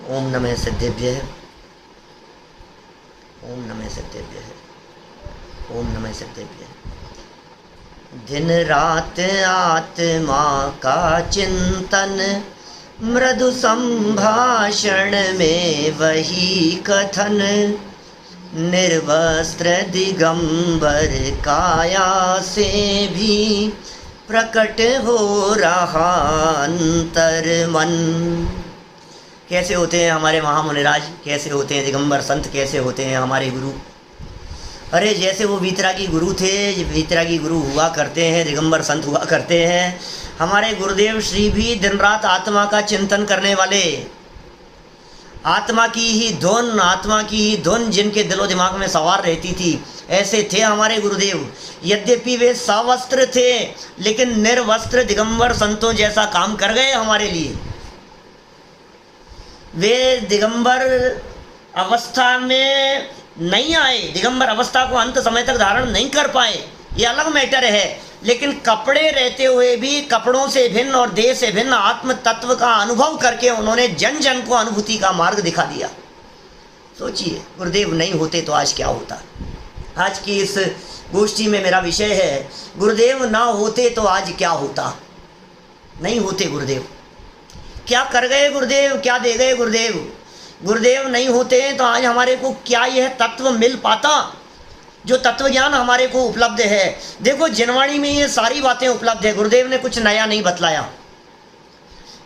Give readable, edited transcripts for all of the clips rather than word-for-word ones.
ओम नमः सिद्धेभ्यः। ओम नमः सिद्धेभ्यः। ओम नमः सिद्धेभ्यः। दिन रात आत्मा का चिंतन, मृदु संभाषण में वही कथन, निर्वस्त्र दिगंबर काया से भी प्रकट हो रहा अंतर मन। कैसे होते हैं हमारे महामुनिराज, कैसे होते हैं दिगंबर संत, कैसे होते हैं हमारे गुरु। अरे जैसे वो वीतरागी गुरु थे, वीतरागी गुरु हुआ करते हैं, दिगंबर संत हुआ करते हैं, हमारे गुरुदेव श्री भी दिन रात आत्मा का चिंतन करने वाले, आत्मा की ही धुन जिनके दिलो दिमाग में सवार रहती थी, ऐसे थे हमारे गुरुदेव। यद्यपि वे सवस्त्र थे लेकिन निर्वस्त्र दिगंबर संतों जैसा काम कर गए हमारे लिए। वे दिगंबर अवस्था में नहीं आए, दिगंबर अवस्था को अंत समय तक धारण नहीं कर पाए, ये अलग मैटर है। लेकिन कपड़े रहते हुए भी कपड़ों से भिन्न और देह से भिन्न आत्म तत्व का अनुभव करके उन्होंने जन जन को अनुभूति का मार्ग दिखा दिया। सोचिए, गुरुदेव नहीं होते तो आज क्या होता। आज की इस गोष्ठी में मेरा विषय है, गुरुदेव ना होते तो आज क्या होता। नहीं होते गुरुदेव, क्या कर गए गुरुदेव, क्या दे गए गुरुदेव। गुरुदेव नहीं होते तो आज हमारे को क्या यह तत्व मिल पाता जो तत्व ज्ञान हमारे को उपलब्ध है। देखो जिनवाणी में ये सारी बातें उपलब्ध है, गुरुदेव ने कुछ नया नहीं बतलाया।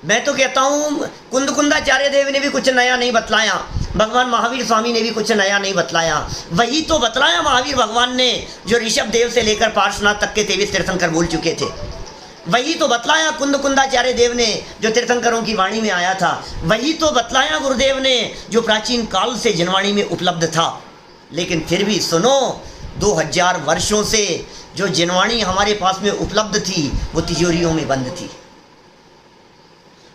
मैं तो कहता हूँ कुंदाचार्य देव ने भी कुछ नया नहीं बतलाया, भगवान महावीर स्वामी ने भी कुछ नया नहीं बतलाया। वही तो बतलाया महावीर भगवान ने जो ऋषभ देव से लेकर पार्श्वनाथ तक के 23 तीर्थंकर बोल चुके थे। वही तो बतलाया कुंदाचार्य देव ने जो तीर्थंकरों की वाणी में आया था। वही तो बतलाया गुरुदेव ने जो प्राचीन काल से जिनवाणी में उपलब्ध था। लेकिन फिर भी सुनो, 2000 वर्षों से जो जिनवाणी हमारे पास में उपलब्ध थी वो तिजोरियों में बंद थी,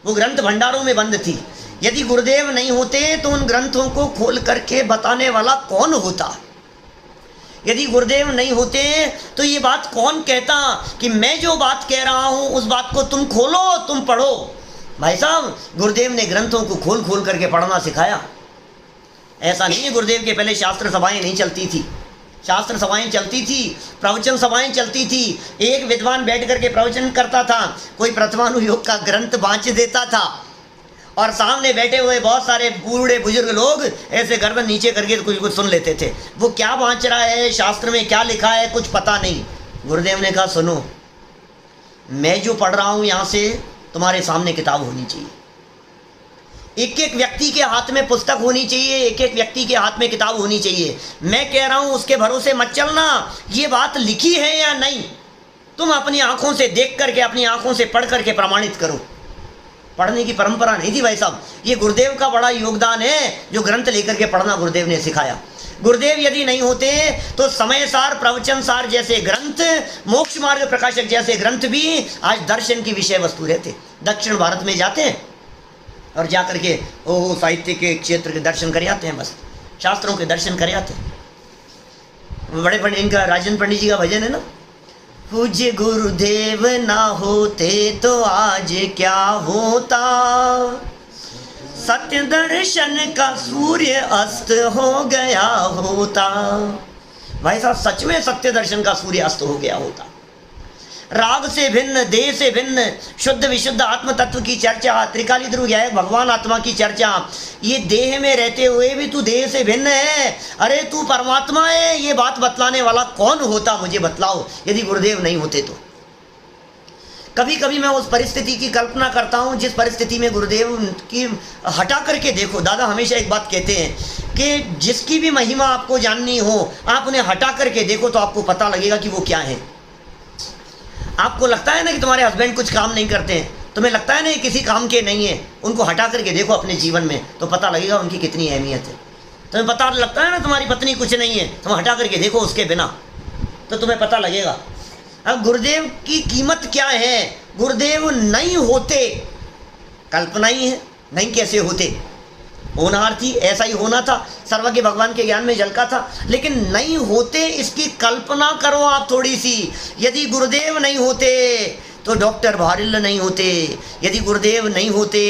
वो ग्रंथ भंडारों में बंद थी। यदि गुरुदेव नहीं होते तो उन ग्रंथों को खोल करके बताने वाला कौन होता। यदि गुरुदेव नहीं होते तो ये बात कौन कहता कि मैं जो बात कह रहा हूँ उस बात को तुम खोलो, तुम पढ़ो। भाई साहब, गुरुदेव ने ग्रंथों को खोल खोल करके पढ़ना सिखाया। ऐसा नहीं है गुरुदेव के पहले शास्त्र सभाएं नहीं चलती थी। शास्त्र सभाएं चलती थी, प्रवचन सभाएं चलती थी। एक विद्वान बैठ करके प्रवचन करता था, कोई प्रथमानुयोग का ग्रंथ बाँच देता था और सामने बैठे हुए बहुत सारे बूढ़े बुजुर्ग लोग ऐसे गर्दन नीचे करके कुछ कुछ सुन लेते थे। वो क्या बाँच रहा है, शास्त्र में क्या लिखा है, कुछ पता नहीं। गुरुदेव ने कहा सुनो, मैं जो पढ़ रहा हूँ यहाँ से तुम्हारे सामने किताब होनी चाहिए, एक एक व्यक्ति के हाथ में पुस्तक होनी चाहिए, एक एक व्यक्ति के हाथ में किताब होनी चाहिए। मैं कह रहा हूँ उसके भरोसे मत चलना, ये बात लिखी है या नहीं तुम अपनी आँखों से देख करके, अपनी आँखों से पढ़ करके प्रमाणित करो। पढ़ने की परंपरा नहीं थी भाई साहब। ये गुरुदेव का बड़ा योगदान है जो ग्रंथ लेकर के पढ़ना गुरुदेव ने सिखाया। गुरुदेव यदि नहीं होते तो समय सार, प्रवचन सार जैसे ग्रंथ, मोक्ष मार्ग प्रकाशक जैसे ग्रंथ भी आज दर्शन की विषय वस्तु रहते। दक्षिण भारत में जाते हैं और जा करके ओह साहित्य के क्षेत्र के दर्शन कर आते हैं, बस शास्त्रों के दर्शन कर आते हैं। बड़े पंडित, इनका राजन पंडित जी का भजन है ना, पूज्य गुरुदेव ना होते तो आज क्या होता, सत्य दर्शन का सूर्य अस्त हो गया होता। भाई साहब, सच में सत्य दर्शन का सूर्य अस्त हो गया होता। राग से भिन्न, देह से भिन्न, शुद्ध विशुद्ध आत्म तत्व की चर्चा, त्रिकाली ध्रुव है भगवान आत्मा की चर्चा। ये देह में रहते हुए भी तू देह से भिन्न है, अरे तू परमात्मा है, ये बात बतलाने वाला कौन होता, मुझे बतलाओ। यदि गुरुदेव नहीं होते तो कभी कभी मैं उस परिस्थिति की कल्पना करता हूँ जिस परिस्थिति में गुरुदेव की हटा करके देखो। दादा हमेशा एक बात कहते हैं कि जिसकी भी महिमा आपको जाननी हो, आप उन्हें हटा करके देखो तो आपको पता लगेगा कि वो क्या है। आपको लगता है ना कि तुम्हारे हस्बैंड कुछ काम नहीं करते हैं, तुम्हें लगता है ना कि किसी काम के नहीं है, उनको हटा करके देखो अपने जीवन में तो पता लगेगा उनकी कितनी अहमियत है। तुम्हें पता लगता है ना तुम्हारी पत्नी कुछ नहीं है, तुम हटा करके देखो उसके बिना तो तुम्हें पता लगेगा। अब गुरुदेव की कीमत क्या है। गुरुदेव नहीं होते, कल्पना ही है, नहीं कैसे होते, होनहार थी, ऐसा ही होना था, सर्वज्ञ भगवान के ज्ञान में झलका था। लेकिन नहीं होते इसकी कल्पना करो आप थोड़ी सी। यदि गुरुदेव नहीं होते तो डॉक्टर भारिल नहीं होते, यदि गुरुदेव नहीं होते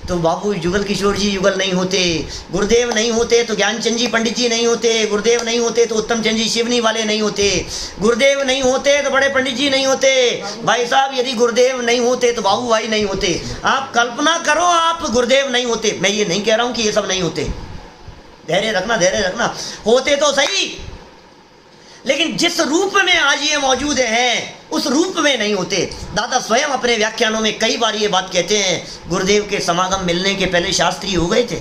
तो बाबू जुगल किशोर जी युगल नहीं होते, गुरुदेव नहीं होते तो ज्ञानचंद जी पंडित जी नहीं होते, गुरुदेव नहीं होते तो उत्तम चंद जी शिवनी वाले नहीं होते, गुरुदेव नहीं होते तो बड़े पंडित जी नहीं होते। भाई साहब यदि गुरुदेव नहीं होते तो बाबू भाई नहीं होते। आप कल्पना करो आप गुरुदेव नहीं होते, मैं ये नहीं कह रहा हूँ कि ये सब नहीं होते, धैर्य रखना, धैर्य रखना, होते तो सही, लेकिन जिस रूप में आज ये मौजूद हैं उस रूप में नहीं होते। दादा स्वयं अपने व्याख्यानों में कई बार ये बात कहते हैं, गुरुदेव के समागम मिलने के पहले शास्त्री हो गए थे,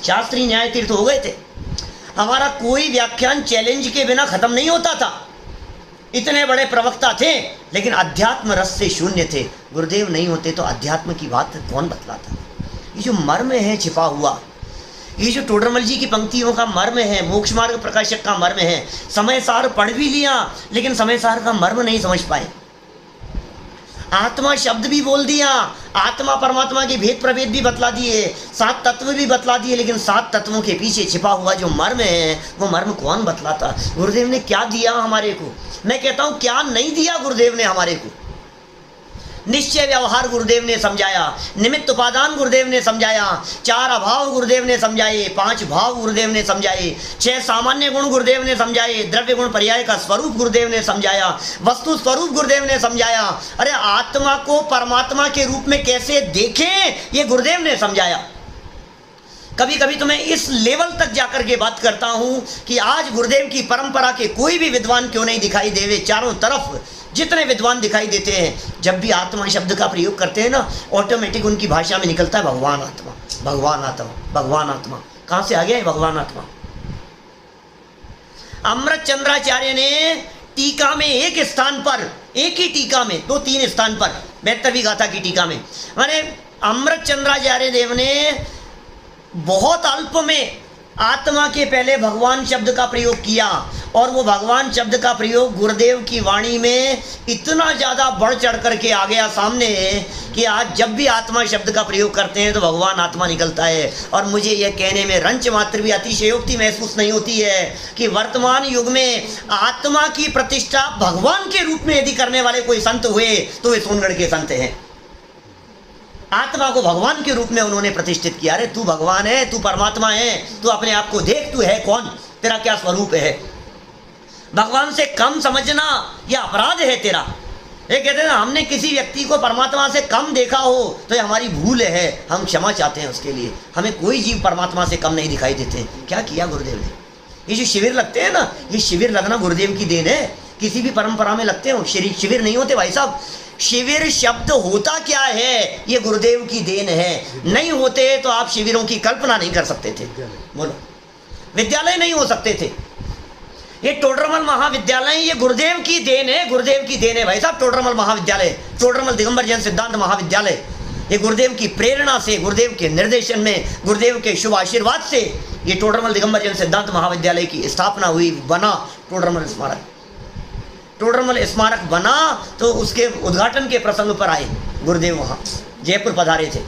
शास्त्री न्याय तीर्थ हो गए थे। हमारा कोई व्याख्यान चैलेंज के बिना खत्म नहीं होता था, इतने बड़े प्रवक्ता थे, लेकिन अध्यात्म रस से शून्य थे। गुरुदेव नहीं होते तो अध्यात्म की बात कौन बतलाता। ये जो मर्म है छिपा हुआ, ये जो टोडरमल जी की पंक्तियों का मर्म है, मोक्ष मार्ग प्रकाशक का मर्म है, समय सार पढ़ भी लिया लेकिन समय सार का मर्म नहीं समझ पाए। आत्मा शब्द भी बोल दिया, आत्मा परमात्मा के भेद प्रभेद भी बतला दिए, 7 तत्व भी बतला दिए, लेकिन 7 तत्वों के पीछे छिपा हुआ जो मर्म है वो मर्म कौन बतलाता। गुरुदेव ने क्या दिया हमारे को, मैं कहता हूँ क्या नहीं दिया गुरुदेव ने हमारे को। निश्चय व्यवहार गुरुदेव ने समझाया, निमित्त उपादान गुरुदेव ने समझाया, 4 अभाव गुरुदेव ने समझाए, 5 भाव गुरुदेव ने समझाए, 6 सामान्य गुण गुरुदेव ने समझाए, द्रव्य गुण पर्याय का स्वरूप गुरुदेव ने समझाया, वस्तु स्वरूप गुरुदेव ने समझाया। अरे आत्मा को परमात्मा के रूप में कैसे देखें ये गुरुदेव ने समझाया। कभी कभी तो मैं इस लेवल तक जाकर के बात करता हूं कि आज गुरुदेव की परंपरा के कोई भी विद्वान क्यों नहीं दिखाई देवे, चारों तरफ जितने विद्वान दिखाई देते हैं, जब भी आत्मा शब्द का प्रयोग करते हैं ना, ऑटोमेटिक उनकी भाषा में निकलता है भगवान आत्मा, भगवान आत्मा, भगवान आत्मा। कहां से आ गया है भगवान आत्मा। अमृत चंद्राचार्य ने टीका में एक स्थान पर, एक ही टीका में 2-3 स्थान पर, 72वीं गाथा की टीका में, माने अमृत चंद्राचार्य देव ने बहुत अल्प में आत्मा के पहले भगवान शब्द का प्रयोग किया, और वो भगवान शब्द का प्रयोग गुरुदेव की वाणी में इतना ज़्यादा बढ़ चढ़ करके आ गया सामने कि आज जब भी आत्मा शब्द का प्रयोग करते हैं तो भगवान आत्मा निकलता है। और मुझे यह कहने में रंच मात्र भी अतिशयोक्ति महसूस नहीं होती है कि वर्तमान युग में आत्मा की प्रतिष्ठा भगवान के रूप में यदि करने वाले कोई संत हुए तो वे सोनगढ़ के संत हैं। आत्मा को भगवान के रूप में उन्होंने प्रतिष्ठित किया। अरे तू भगवान है, तू परमात्मा है, तू अपने आप को देख, तू है कौन, तेरा क्या स्वरूप है। भगवान से कम समझना यह अपराध है तेरा। ये कहते हैं ना, हमने किसी व्यक्ति को परमात्मा से कम देखा हो तो ये हमारी भूल है, हम क्षमा चाहते हैं उसके लिए। हमें कोई जीव परमात्मा से कम नहीं दिखाई देते। क्या किया गुरुदेव ने। ये जो शिविर लगते हैं ना, ये शिविर लगना गुरुदेव की देन है। किसी भी परंपरा में लगते हो, शिविर नहीं होते भाई साहब। शिविर शब्द होता क्या है ये गुरुदेव की देन है। नहीं होते तो आप शिविरों की कल्पना नहीं कर सकते थे। बोलो, विद्यालय नहीं हो सकते थे। ये टोडरमल महाविद्यालय ये गुरुदेव की देन है, गुरुदेव की देन है भाई साहब। टोडरमल महाविद्यालय, टोडरमल दिगंबर जैन सिद्धांत महाविद्यालय, ये गुरुदेव की प्रेरणा से, गुरुदेव के निर्देशन में, गुरुदेव के शुभ आशीर्वाद से ये टोडरमल दिगंबर जैन सिद्धांत महाविद्यालय की स्थापना हुई, बना टोडरमल स्मारक। टोडरमल स्मारक बना तो उसके उद्घाटन के प्रसंग पर आए गुरुदेव, वहाँ जयपुर पधारे थे।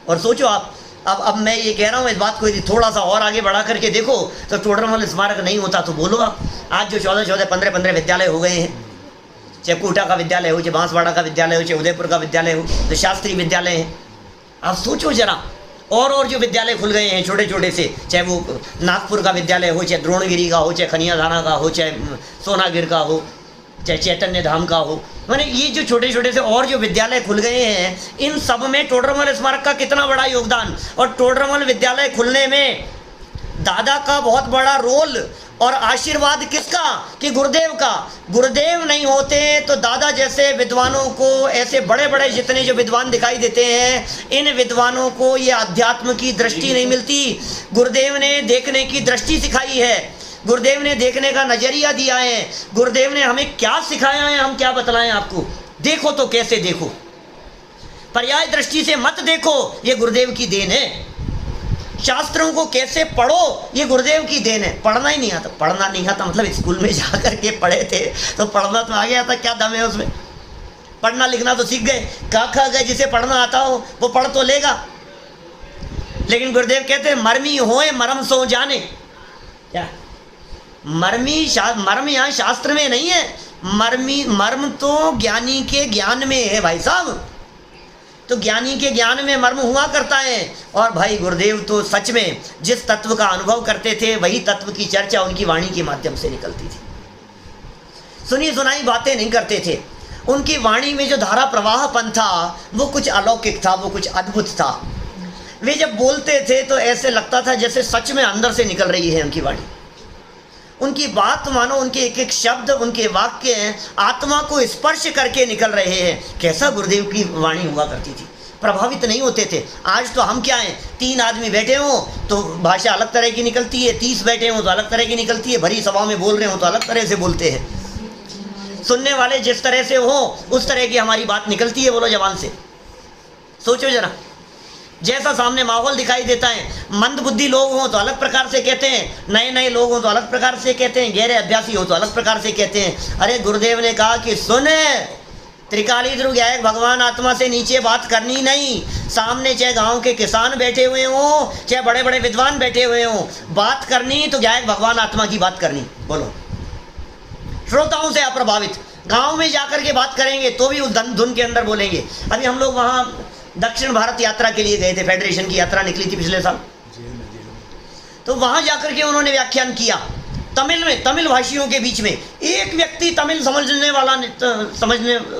और सोचो आप, अब मैं ये कह रहा हूँ, इस बात को यदि थोड़ा सा और आगे बढ़ा करके देखो तो टोडरमल स्मारक नहीं होता तो बोलो आप। आज जो 14-14, 15-15 विद्यालय हो गए हैं, चाहे कोटा का विद्यालय हो, चाहे बांसवाड़ा का विद्यालय हो, चाहे उदयपुर का विद्यालय हो, तो शास्त्री विद्यालय हैं। आप सोचो जरा, और जो विद्यालय खुल गए हैं छोटे छोटे से, चाहे वो नागपुर का विद्यालय हो, चाहे द्रोणगिरी का हो, चाहे खनियाधाना का हो, चाहे सोनागिर का हो, चाहे चैतन्य धाम का हो, माने ये जो छोटे छोटे से और जो विद्यालय खुल गए हैं, इन सब में टोडरमल स्मारक का कितना बड़ा योगदान। और टोडरमल विद्यालय खुलने में दादा का बहुत बड़ा रोल और आशीर्वाद किसका, कि गुरुदेव का। गुरुदेव नहीं होते तो दादा जैसे विद्वानों को, ऐसे बड़े बड़े जितने जो विद्वान दिखाई देते हैं, इन विद्वानों को ये अध्यात्म की दृष्टि नहीं मिलती। गुरुदेव ने देखने की दृष्टि सिखाई है, गुरुदेव ने देखने का नजरिया दिया है। गुरुदेव ने हमें क्या सिखाया है, हम क्या बतलाएं आपको। देखो तो कैसे देखो, पर्याय दृष्टि से मत देखो, ये गुरुदेव की देन है। शास्त्रों को कैसे पढ़ो, ये गुरुदेव की देन है। पढ़ना ही नहीं आता, पढ़ना नहीं आता मतलब स्कूल में जा करके पढ़े थे तो पढ़ना तो आ गया था, क्या दम है उसमें। पढ़ना लिखना तो सीख गए, का खा गए, जिसे पढ़ना आता हो वो पढ़ तो लेगा। लेकिन गुरुदेव कहते हैं मर्मी होए मरम सो जाने। क्या मर्म यहाँ शास्त्र में नहीं है, मर्म तो ज्ञानी के ज्ञान में है भाई साहब। तो ज्ञानी के ज्ञान में मर्म हुआ करता है। और भाई गुरुदेव तो सच में जिस तत्व का अनुभव करते थे वही तत्व की चर्चा उनकी वाणी के माध्यम से निकलती थी। सुनी सुनाई बातें नहीं करते थे। उनकी वाणी में जो धारा प्रवाहपन था वो कुछ अलौकिक था, वो कुछ अद्भुत था। वे जब बोलते थे तो ऐसे लगता था जैसे सच में अंदर से निकल रही है उनकी वाणी। उनकी बात मानो उनके एक एक शब्द, उनके वाक्य आत्मा को स्पर्श करके निकल रहे हैं। कैसा गुरुदेव की वाणी हुआ करती थी, प्रभावित नहीं होते थे। आज तो हम क्या हैं, 3 आदमी बैठे हों तो भाषा अलग तरह की निकलती है, 30 बैठे हों तो अलग तरह की निकलती है, भरी सभा में बोल रहे हो तो अलग तरह से बोलते हैं। सुनने वाले जिस तरह से हो उस तरह की हमारी बात निकलती है। बोलो जबान से, सोचो जरा। जैसा सामने माहौल दिखाई देता है, मंद बुद्धि लोग हों तो अलग प्रकार से कहते हैं, नए नए लोग हों तो अलग प्रकार से कहते हैं, गहरे अभ्यासी हो तो अलग प्रकार से कहते हैं। अरे गुरुदेव ने कहा कि सुन, त्रिकाली ध्रुव गायक भगवान आत्मा से नीचे बात करनी नहीं। सामने चाहे गांव के किसान बैठे हुए हों, चाहे बड़े बड़े विद्वान बैठे हुए हों, बात करनी तो गायक भगवान आत्मा की बात करनी। बोलो, श्रोताओं से अप्रभावित। गांव में जाकर के बात करेंगे तो भी उस धुन के अंदर बोलेंगे। अभी हम लोग वहाँ दक्षिण भारत यात्रा के लिए गए थे, फेडरेशन की यात्रा निकली थी पिछले साल। तो वहाँ जाकर के उन्होंने व्याख्यान किया तमिल में, तमिल भाषियों के बीच में। एक व्यक्ति तमिल समझने वाला,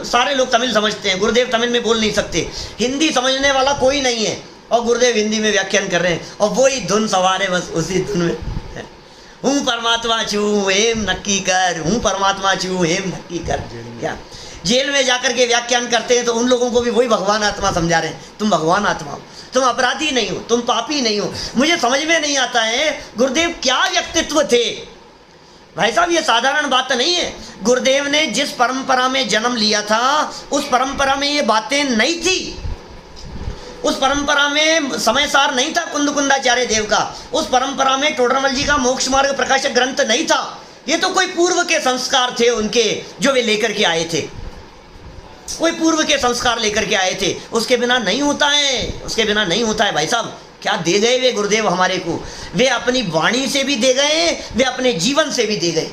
सारे लोग तमिल समझते हैं, गुरुदेव तमिल में बोल नहीं सकते, हिंदी समझने वाला कोई नहीं है, और गुरुदेव हिंदी में व्याख्यान कर रहे हैं और वही धुन सवार है, बस उसी धुन में। हूँ परमात्मा छू हेम नक्की कर, हूँ परमात्मा छू हेम नक्की कर। क्या जेल में जाकर के व्याख्यान करते हैं तो उन लोगों को भी वही भगवान आत्मा समझा रहे हैं, तुम भगवान आत्मा हो, तुम अपराधी नहीं हो, तुम पापी नहीं हो। मुझे समझ में नहीं आता है गुरुदेव क्या व्यक्तित्व थे। भाई साहब, ये साधारण बात नहीं है। गुरुदेव ने जिस परंपरा में जन्म लिया था उस परंपरा में ये बातें नहीं थी। उस परंपरा में समय सार नहीं था कुंदकुंदाचार्य देव का। उस परंपरा में टोडरमल जी का मोक्ष मार्ग प्रकाशक ग्रंथ नहीं था। ये तो कोई पूर्व के संस्कार थे उनके, जो वे लेकर के आए थे। कोई पूर्व के संस्कार लेकर के आए थे। उसके बिना नहीं होता है, उसके बिना नहीं होता है। भाई साहब, क्या दे गए वे गुरुदेव हमारे को। वे अपनी वाणी से भी दे गए, वे अपने जीवन से भी दे गए।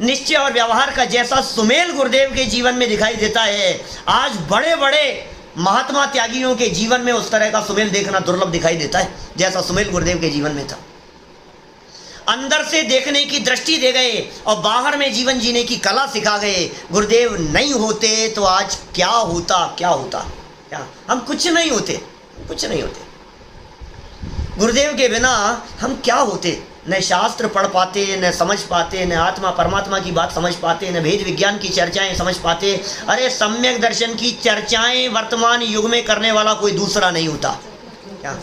निश्चय और व्यवहार का जैसा सुमेल गुरुदेव के जीवन में दिखाई देता है, आज बड़े बड़े महात्मा त्यागियों के जीवन में उस तरह का सुमेल देखना दुर्लभ दिखाई देता है जैसा सुमेल गुरुदेव के जीवन में था। अंदर से देखने की दृष्टि दे गए और बाहर में जीवन जीने की कला सिखा गए। गुरुदेव नहीं होते तो आज क्या होता, क्या होता, क्या हम कुछ नहीं होते, कुछ नहीं होते। गुरुदेव के बिना हम क्या होते। न शास्त्र पढ़ पाते, न समझ पाते, न आत्मा परमात्मा की बात समझ पाते, न भेद विज्ञान की चर्चाएं समझ पाते। अरे सम्यक दर्शन की चर्चाएं वर्तमान युग में करने वाला कोई दूसरा नहीं होता, क्या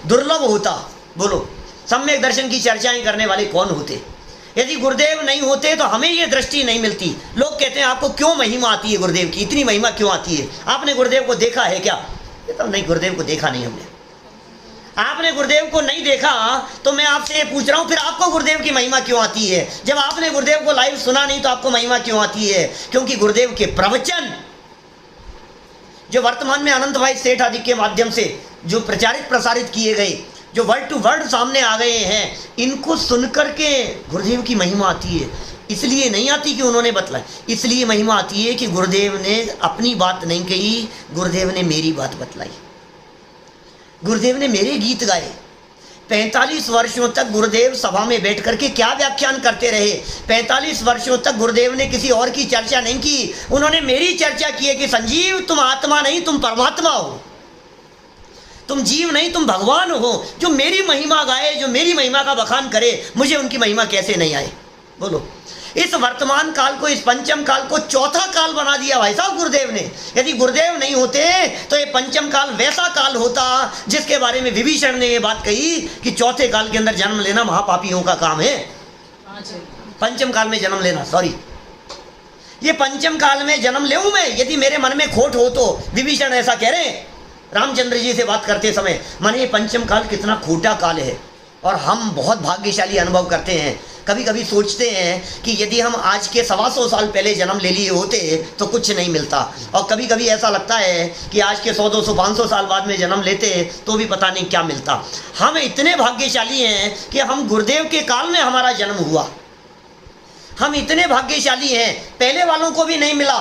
दुर्लभ होता। बोलो, सम्यक दर्शन की चर्चाएं करने वाले कौन होते। यदि गुरुदेव नहीं होते तो हमें ये दृष्टि नहीं मिलती। लोग कहते हैं आपको क्यों महिमा आती है गुरुदेव की, इतनी महिमा क्यों आती है, आपने गुरुदेव को देखा है क्या। ये तो नहीं, गुरुदेव को देखा नहीं हमने। आपने गुरुदेव को नहीं देखा तो मैं आपसे ये पूछ रहा हूँ, फिर आपको गुरुदेव की महिमा क्यों आती है। जब आपने गुरुदेव को लाइव सुना नहीं तो आपको महिमा क्यों आती है। क्योंकि गुरुदेव के प्रवचन जो वर्तमान में अनंत भाई सेठ आदि के माध्यम से जो प्रचारित प्रसारित किए गए, जो वर्ड टू वर्ड सामने आ गए हैं, इनको सुनकर के गुरुदेव की महिमा आती है। इसलिए नहीं आती कि उन्होंने बतलाया, इसलिए महिमा आती है कि गुरुदेव ने अपनी बात नहीं कही, गुरुदेव ने मेरी बात बतलाई, गुरुदेव ने मेरे गीत गाए। 45 वर्षों तक गुरुदेव सभा में बैठ करके क्या व्याख्यान करते रहे। 45 वर्षों तक गुरुदेव ने किसी और की चर्चा नहीं की, उन्होंने मेरी चर्चा की है कि संजीव तुम आत्मा नहीं, तुम परमात्मा हो, तुम जीव नहीं, तुम भगवान हो। जो मेरी महिमा गाए, जो मेरी महिमा का बखान करे, मुझे उनकी महिमा कैसे नहीं आए। बोलो, इस वर्तमान काल को, इस पंचम काल को चौथा काल बना दिया भाई साहब गुरुदेव ने। यदि गुरुदेव नहीं होते तो ये पंचम काल वैसा काल होता जिसके बारे में विभीषण ने ये बात कही कि चौथे काल के अंदर जन्म लेना महापापियों का काम है। पंचम काल में जन्म लेना, सॉरी, ये पंचम काल में जन्म ले मैं, यदि मेरे मन में खोट हो तो। विभीषण ऐसा कह रहे हैं रामचंद्र जी से बात करते समय, माने ये पंचम काल कितना खोटा काल है और हम बहुत भाग्यशाली अनुभव करते हैं। कभी कभी सोचते हैं कि यदि हम आज के 125 साल पहले जन्म ले लिए होते तो कुछ नहीं मिलता, और कभी कभी ऐसा लगता है कि आज के 100, 200, 500 साल बाद में जन्म लेते तो भी पता नहीं क्या मिलता। हम इतने भाग्यशाली हैं कि हम गुरुदेव के काल में हमारा जन्म हुआ। हम इतने भाग्यशाली हैं, पहले वालों को भी नहीं मिला।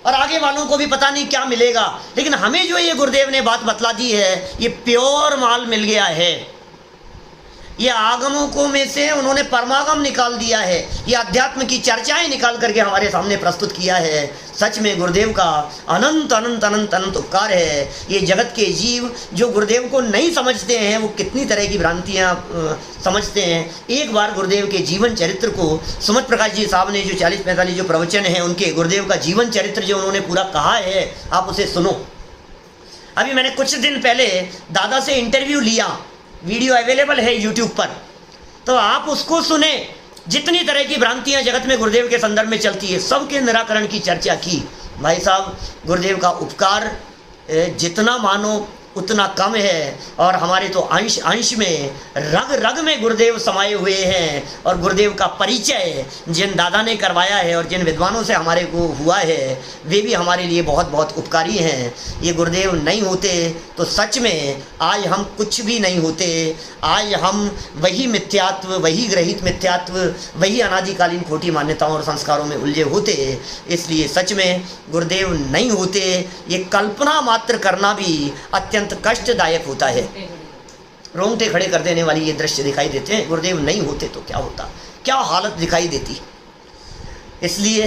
और आगे वालों को भी पता नहीं क्या मिलेगा, लेकिन हमें जो ये गुरुदेव ने बात बतला दी है, ये प्योर माल मिल गया है। ये आगमों को में से उन्होंने परमागम निकाल दिया है, ये अध्यात्म की चर्चाएं निकाल करके हमारे सामने प्रस्तुत किया है। सच में गुरुदेव का अनंत अनंत अनंत अनंत उपकार है। ये जगत के जीव जो गुरुदेव को नहीं समझते हैं, वो कितनी तरह की भ्रांतियाँ समझते हैं। एक बार गुरुदेव के जीवन चरित्र को सुमत प्रकाश जी साहब ने जो 40-45 जो प्रवचन हैं उनके गुरुदेव का जीवन चरित्र जो उन्होंने पूरा कहा है, आप उसे सुनो। अभी मैंने कुछ दिन पहले दादा से इंटरव्यू लिया, वीडियो अवेलेबल है यूट्यूब पर, तो आप उसको सुने। जितनी तरह की भ्रांतियां जगत में गुरुदेव के संदर्भ में चलती है, सबके निराकरण की चर्चा की। भाई साहब, गुरुदेव का उपकार जितना मानो उतना कम है, और हमारे तो अंश अंश में रग रग में गुरुदेव समाये हुए हैं। और गुरुदेव का परिचय जिन दादा ने करवाया है और जिन विद्वानों से हमारे को हुआ है, वे भी हमारे लिए बहुत बहुत उपकारी हैं। ये गुरुदेव नहीं होते तो सच में आज हम कुछ भी नहीं होते। आज हम वही मिथ्यात्व, वही ग्रहित मिथ्यात्व, वही अनादिकालीन खोटी मान्यताओं और संस्कारों में उलझे होते। इसलिए सच में गुरुदेव नहीं होते, ये कल्पना मात्र करना भी अत्यंत कष्टदायक होता है। रोंगटे खड़े कर देने वाली ये दृश्य दिखाई देते हैं। गुरुदेव नहीं होते तो क्या होता, क्या हालत दिखाई देती। इसलिए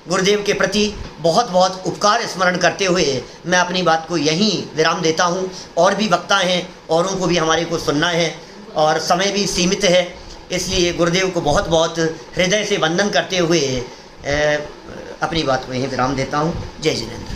गुरुदेव के प्रति बहुत बहुत उपकार स्मरण करते हुए मैं अपनी बात को यहीं विराम देता हूँ। और भी वक्ता हैं, औरों को भी हमारे को सुनना है और समय भी सीमित है, इसलिए गुरुदेव को बहुत बहुत हृदय से वंदन करते हुए अपनी बात को यहीं विराम देता हूँ। जय जिनेंद्र।